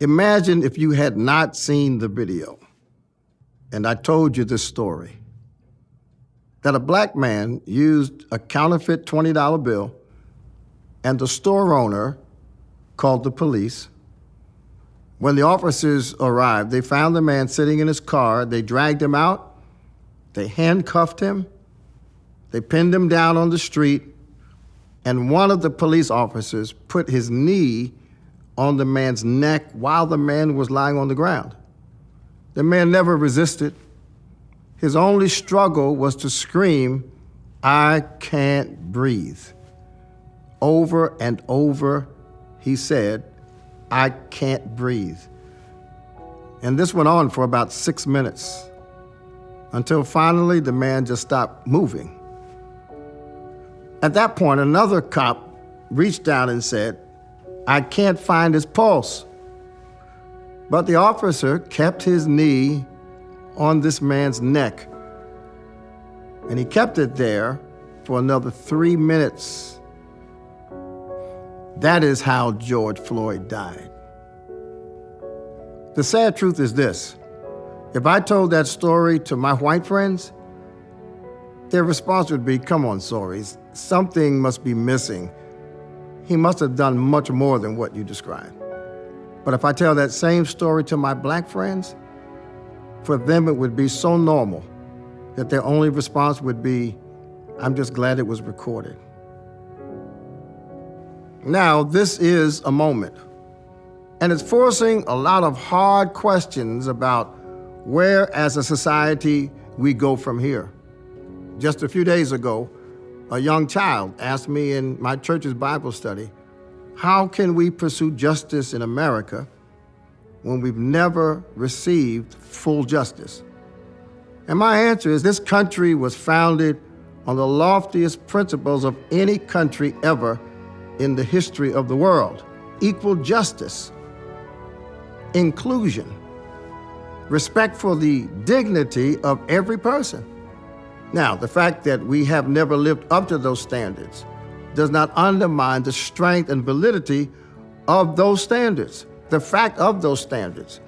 Imagine if you had not seen the video, and I told you this story, that a black man used a counterfeit $20 bill, and the store owner called the police. When the officers arrived, they found the man sitting in his car. They dragged him out, they handcuffed him, they pinned him down on the street, and one of the police officers put his knee on the man's neck while the man was lying on the ground. The man never resisted. His only struggle was to scream, "I can't breathe." Over and over, he said, "I can't breathe." And this went on for about 6 minutes, until finally the man just stopped moving. At that point, another cop reached down and said, "I can't find his pulse." But the officer kept his knee on this man's neck, and he kept it there for another 3 minutes. That is how George Floyd died. The sad truth is this: if I told that story to my white friends, their response would be, "Come on, sorries, something must be missing. He must have done much more than what you described." But if I tell that same story to my black friends, for them it would be so normal that their only response would be, "I'm just glad it was recorded." Now, this is a moment, and it's forcing a lot of hard questions about where, as a society, we go from here. Just a few days ago, a young child asked me in my church's Bible study, how can we pursue justice in America when we've never received full justice? And my answer is, this country was founded on the loftiest principles of any country ever in the history of the world: equal justice, inclusion, respect for the dignity of every person. Now, the fact that we have never lived up to those standards does not undermine the strength and validity of those standards. The fact of those standards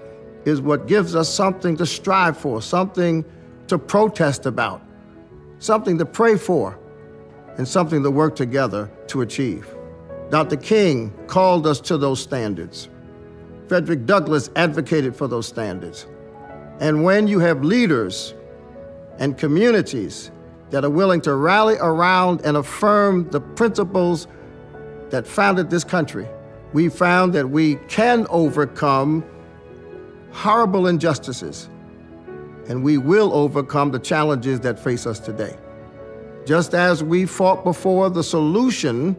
is what gives us something to strive for, something to protest about, something to pray for, and something to work together to achieve. Dr. King called us to those standards. Frederick Douglass advocated for those standards. And when you have leaders and communities that are willing to rally around and affirm the principles that founded this country, we found that we can overcome horrible injustices, and we will overcome the challenges that face us today. Just as we fought before, the solution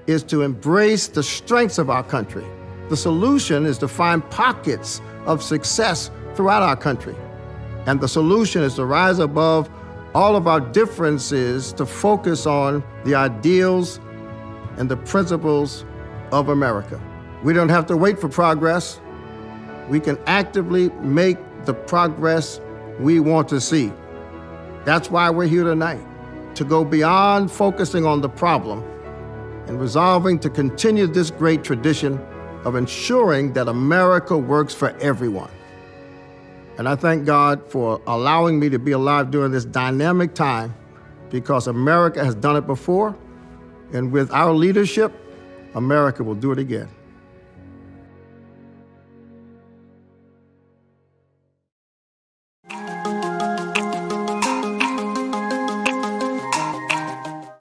is to embrace the strengths of our country. The solution is to find pockets of success throughout our country. And the solution is to rise above all of our differences to focus on the ideals and the principles of America. We don't have to wait for progress. We can actively make the progress we want to see. That's why we're here tonight, to go beyond focusing on the problem and resolving to continue this great tradition of ensuring that America works for everyone. And I thank God for allowing me to be alive during this dynamic time, because America has done it before, and with our leadership, America will do it again.